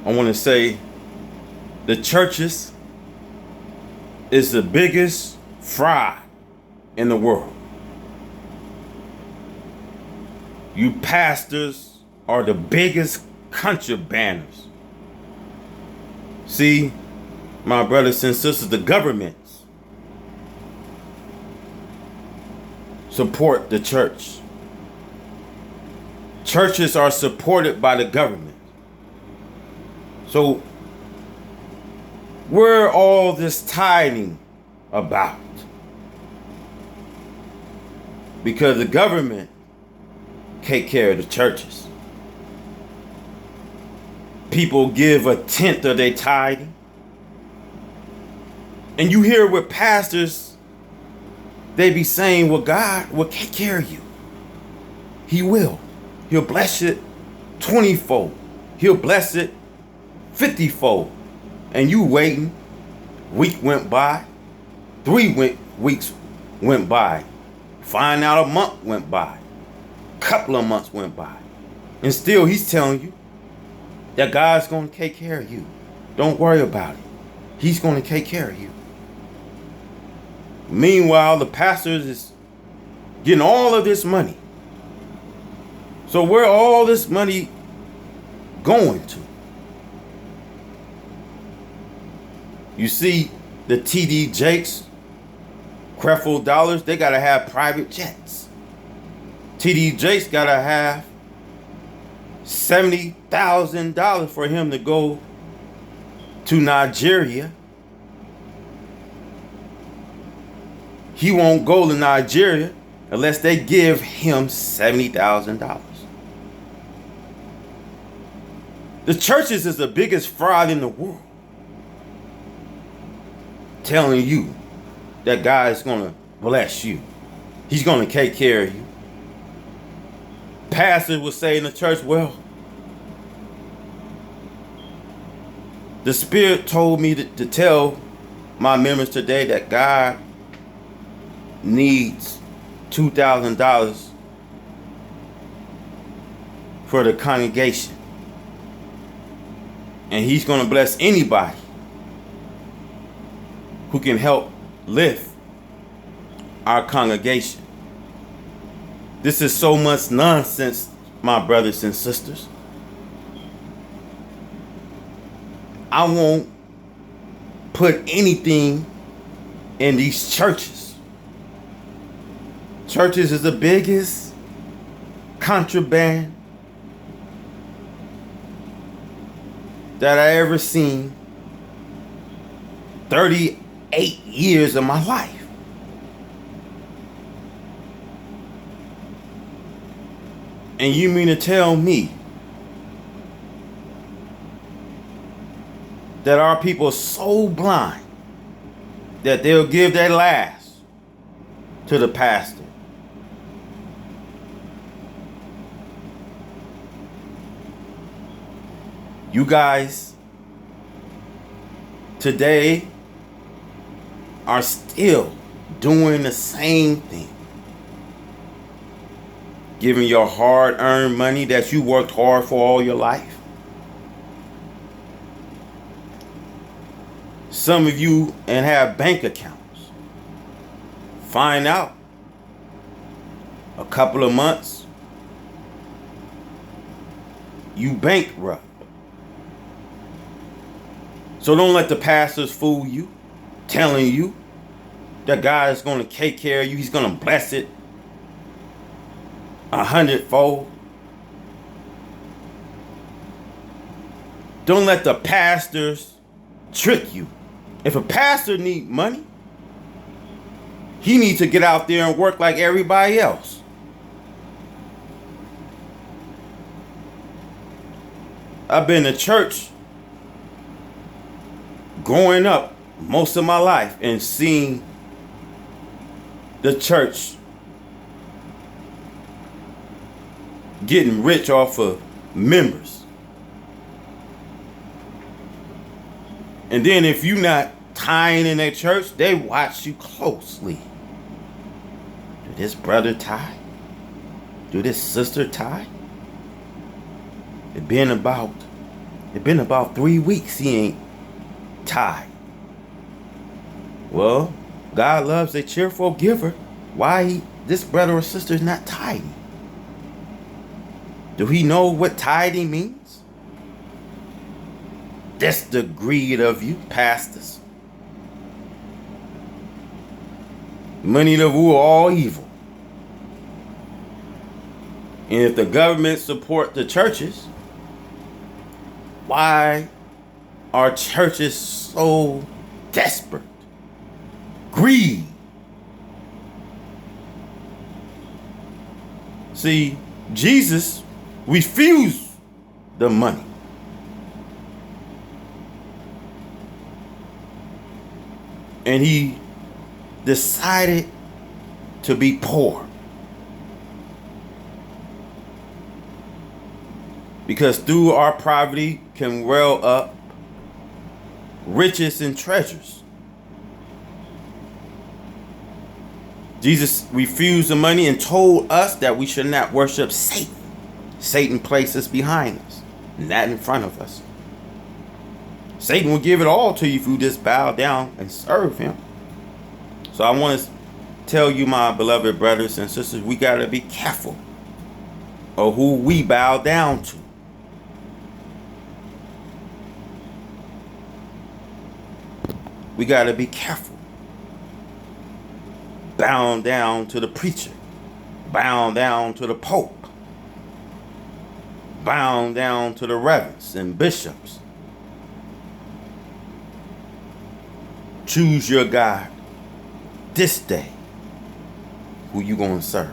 I want to say the churches is the biggest fraud in the world. You pastors are the biggest contrabanders. See, my brothers and sisters, the governments support the church. Churches are supported by the government. So, where all this tithing about? Because the government take care of the churches. People give a tenth of their tithing. And you hear what pastors, they be saying, well, God will take care of you. He will. He'll bless it 20-fold. He'll bless it 50-fold. And you waiting. Week went by. 3 weeks went by. Find out a month went by. Couple of months went by. And still he's telling you that God's going to take care of you. Don't worry about it. He's going to take care of you. Meanwhile, the pastors is getting all of this money. So where all this money going to? You see, the TD Jakes, Creflo Dollars, they got to have private jets. TD Jakes got to have $70,000 for him to go to Nigeria. He won't go to Nigeria unless they give him $70,000. The churches is the biggest fraud in the world. Telling you that God is going to bless you. He's going to take care of you. Pastors will say in the church, well, the Spirit told me to tell my members today that God needs $2,000 for the congregation. And he's going to bless anybody who can help lift our congregation. This is so much nonsense, my brothers and sisters. I won't put anything in these churches. Churches is the biggest contraband that I ever seen 38 years of my life. And you mean to tell me that our people are so blind that they'll give their last to the pastor? You guys today are still doing the same thing. Giving your hard-earned money that you worked hard for all your life. Some of you and have bank accounts. Find out a couple of months, you bankrupt. So don't let the pastors fool you, telling you that God is going to take care of you. He's going to bless it 100-fold. Don't let the pastors trick you. If a pastor needs money, he needs to get out there and work like everybody else. I've been to church growing up most of my life and seeing the church getting rich off of members. And then if you're not tying in that church, they watch you closely. Do this brother tie? Do this sister tie? It been about It's been about 3 weeks he ain't tithe. Well, God loves a cheerful giver. Why this brother or sister is not tithing? Do he know what tithing means? That's the greed of you, pastors. Money to rule all evil. And if the government support the churches, why are churches so desperate? Greed. See, Jesus refused the money. And he decided to be poor. Because through our poverty can well up riches and treasures. Jesus refused the money and told us that we should not worship Satan. Satan places behind us, not in front of us. Satan will give it all to you if you just bow down and serve him. So I want to tell you, my beloved brothers and sisters, we got to be careful of who we bow down to. We got to be careful. Bound down to the preacher. Bound down to the pope. Bound down to the reverends and bishops. Choose your God this day. Who you gonna serve?